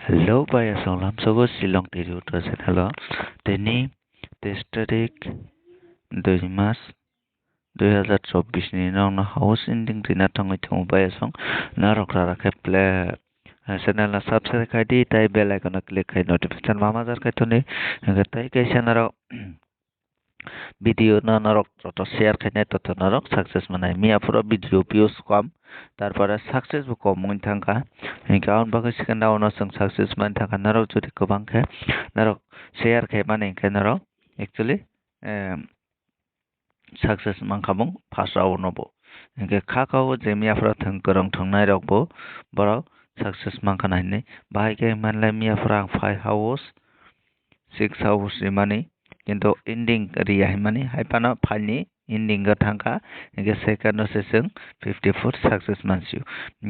Hello, Baya Solam. So, go Silong Tiru Traset. Hello. Teni, Testarik, Dumas, 2024 ni nang na house ending tinatang itong Baya Song. Narok ke play. Channel na subscribe kai di tai bell icon na click kai notification mama jar kai to ni. Tai kai channel video না নরক যত share খাইনে তত নরক success মানে মিয়া পুরো video views কম তারপরে success বো কম মইন থাকা গাউন বাকে সেকেন্ড ডাউন जों সাকসেস মান থাকা নরক যদি গোबां খে নরক শেয়ার খাই মানে খে নরক एक्चुअली সাকসেস মানখাবং ফার্স্ট রাউন্ড নবো ইনকে খাকাও যে মিয়াফরা থং করং থংনাই রকবো বড় সাকসেস মানখানাইনি বাহাইকে মানলাই মিয়াফরা 5 হাউস 6 হাউস রিমানি কিন্তু ending ria himani haipana phani ending ga thangka ge second session 54 success mansiu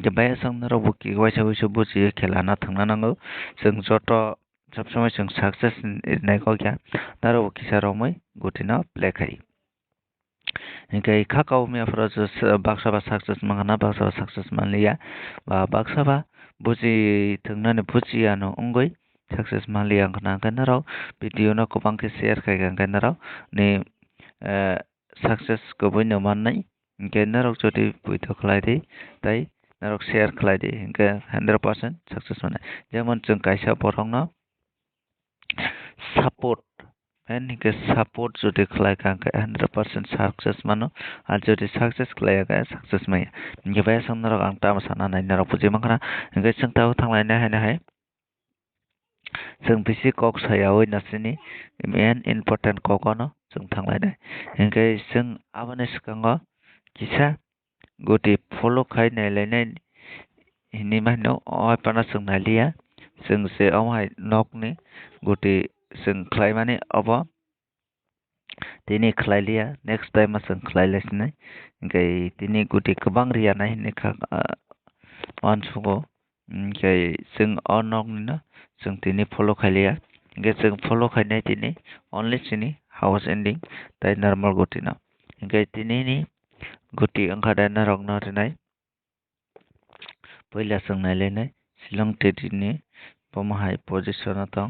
ge baya sang na robu ki waisa waisa buji khela na thangna nango जों joto sab samay जों success nai ko kya na robu kisa romoi gutina play khai ge khakau me afra baksa ba success mangana baksa ba success manliya ba baksa ba buji thangna ne buji ano ongoi success mali ang kana kana raw video na ko bang ke share kai gang kana raw ni success ko boi no man nai ke na raw jodi boi to khlai di tai na raw share khlai di ke 100% success mane jemon जों kaisa borong no support and ke support jodi khlai kang ke 100% success mano ar jodi success khlai ga success mai ke ba sang na raw ang ta sana nai na raw puji mangana ke sang ta thanglai na hai जों बिसि कक सायाव नासिनि main important ककनो जों थांलायनाय ओंखाय जों आबानि सिगाङाव किसा गुदि फल' खाय नायलायनाय हिनि माहिनो अहायपाना जों नायलिया जों जे अहाय नकनि गुदि जों ख्लायमानि अब दिनै ख्लायलिया नेक्स्ट टाइम जों ख्लायलायसिनाय ओंखाय दिनै गुदि गोबां रियानाय हिनि मानसुगो ओंखाय जों अ नकनिनो जों दिनै फल' खायलिया ओंखाय जों फल' खायनाय दिनै अनलि सिनि हाउस एन्डिं दाय नर्माल गुटिना ओंखाय दिनैनि गुटि ओंखारनाय नारक नारिनाय पहिला जों नायलायनाय शिलं टेडिनि बमाहाय पजिसना दं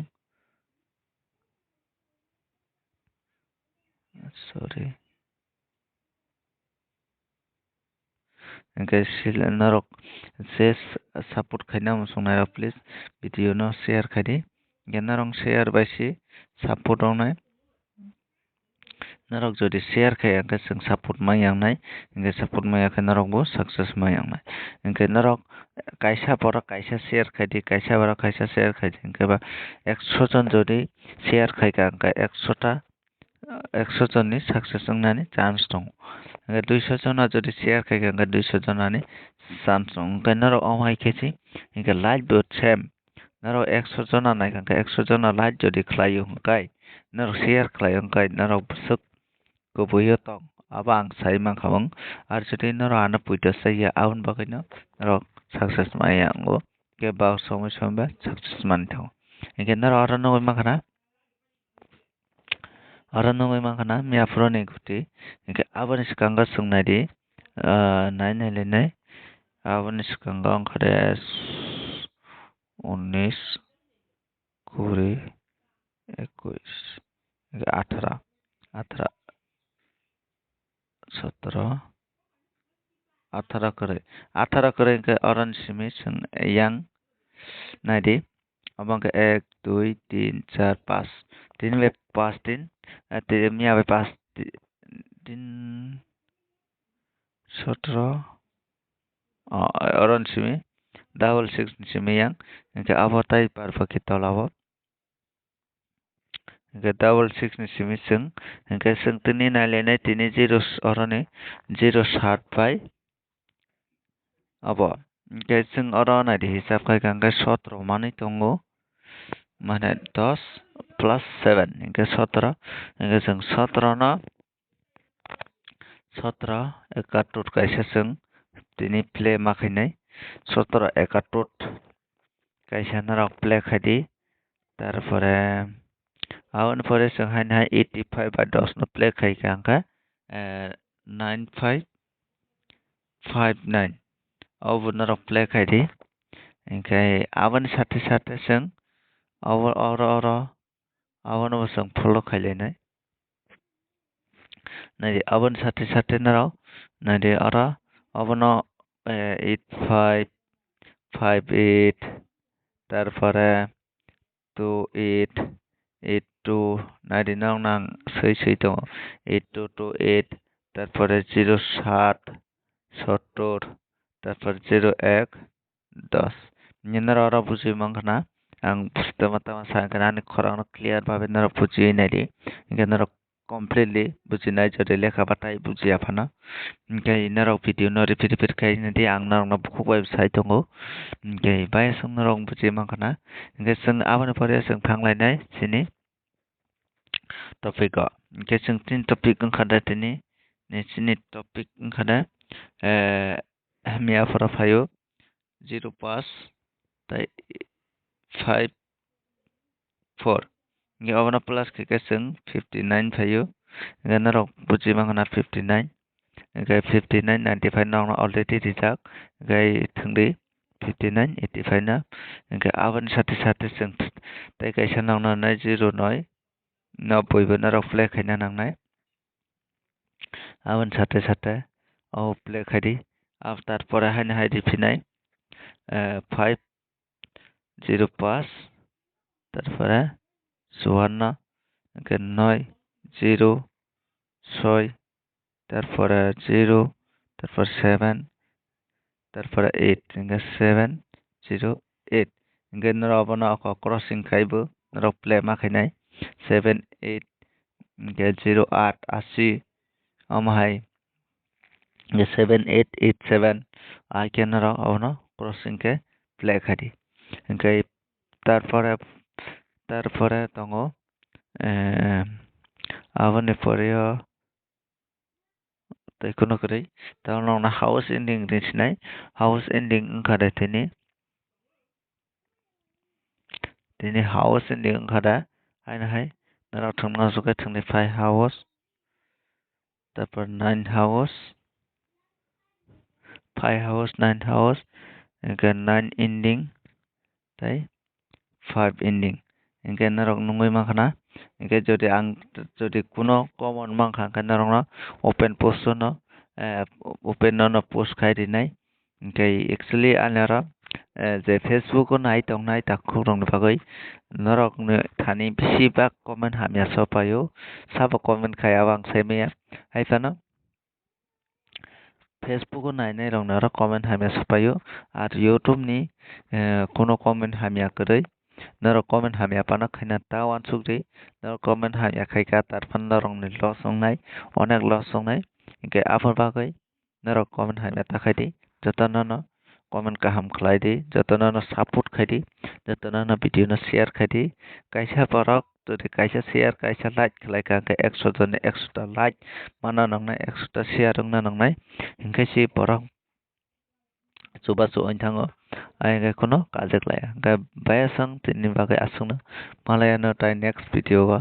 सरि ओंखाय शिलं नारक जे सापर्ट खायना मसंनाय प्लिज भिडिअ no share खायदि गेनारं share बायसि सापर्ट आवनाय नारक जदि share खाया ओंखाय जों सापर्ट मायांनाय ओंखाय सापर्ट मायाखै नारकबो सक्सेस मायांनाय ओंखाय नारक कायसा बर कायसा share खायदि कायसा बर कायसा share खायदि ओंखाय बा 100 जन जदि share खायका ओंखाय 100 जननि सक्सेस जानायनि चान्स दं ओंखाय 200 जना जदि share खायका ओंखाय 200 जनानि चान्स दं ओंखाय नारक अहाय खेसि ओंखाय लाइक डट सेम नारक 100 जना नायका ओंखाय 100 जना लाइक जदि खालायो ओंखाय नारक share खालायो ओंखाय नारक सोक गुबुयो दं अब आं साइ माखाबं आर जदि नारक आना पुइटा साइया आउन बागैनो नारक सक्सेस मायांगो के बा समय समय सक्सेस मानथाव ओंखाय नारक आरो नङै माखाना मियाफ्रो नै गुति ओंखाय आबानि सिगांगा सोंनायदि नायनायलायनाय आबानि सिगांगा ओंखारे 19 20 21 18 17 18 करे के अरन सिमी जों yang नायदि अब के 1 2 3 4 5 तीन में 5 दिन तेरे मिया में 5 दिन 17 अरन सिमी double 6 सिमी yang के अब ताइ पार फकि तलाव के double 6 नि सिमी जों के जों तिनि नायलायनाय तिनि 0 अरने 0 7 बाय अब के जों अरन नायदि हिसाब खायका के 17 मानि दंगो माने 10 plus 7 के 17 के जों 17 ना 17 एकाटुट कायसा जों दिनै प्ले माखैनाय 17 एकाटुट कायसा नारक प्ले खायदि तारपरे आउन परे जों हायना 85 बा 10 न प्ले खायका अंका 9559 अब नारक play खायदि Oke, aboni sate sing abono sing follow khailai nai aboni sate narok nai abono 8558 তারপরে 2882 নাইডিনাও নাং সই দङ 8228 তারপরে 0770 তারপর 0110 নিনার অরা বুঝি মাংখানা आं tama tama sangkana ani khorang clear bhabe nara buji naidi inga nara completely buji nai jodi lekha batai buji aphana inga nara video no repeat kai nadi ang nara na buku website dongo inga bai sang nara buji mangkana inga sang abani pore sang thanglai nai sini topic o inga sang tin topic ngkhada tini ni sini topic ngkhada hamia phara phayo 0 pass tai 54 ngi abana plus ke sing 59 phayo ngi narok buji mangana 59 ngi 59 95 nang already rijak ngi thungdi 59 85 na ngi aban sate sing tai kaisa nang na 0 noi 90 bo narok play khaina nang nai aban sate o play khadi ab tarpore haina hai diphinai 5 0 pass তারপরে 54 9 0 6 তারপরে 0 তারপর 7 তারপরে 8 7 0 8 নরা অবনা crossing খাইবো নরা play মাখাইনাই 7 8 0 8 80 আমহাই 7 8 8 7 আইকে নরা অবনা crossing কে play khadi তারপরে দङ aboni poreo tai kuno kरै taunong na house ending din sinai house ending ngkhada tini house ending ngkhada haina hai nara thungna sukai thungni 5 house তারপর 9 house 5 house 9 house 9 ending tai 5 ending ingke narok nungoi makhana ingke jodi kuno common mangkha ingke narok no open post no open no post khai rinai ingke actually anara je facebook o nai tongnai takhok rong ni bagoi narok ni thani besibak comment hamya sopayo sabo comment khai abang saimaya haifano Facebook o nainai rong nara comment hamya sopayo ar YouTube ni kuno comment hamya kwrui nara comment hamya pana khaina ta wansukri nara comment hamya khaika tarphan narong ni loss ongnai onek loss ongnai ingke aphor bagoi nara comment hamya takhai jotono no comment kaham khlai di jotono no support khai di jotono no video no share khai di kaisa borok যদি kaisa share kaisa like khlaika ke 100 jone 100 ta like mana nangnai 100 ta share rungna nangnai hingke si borok chubachu ointhango ai kono kajak laya ga bayasang tini bagai asungna malaya no tai next video o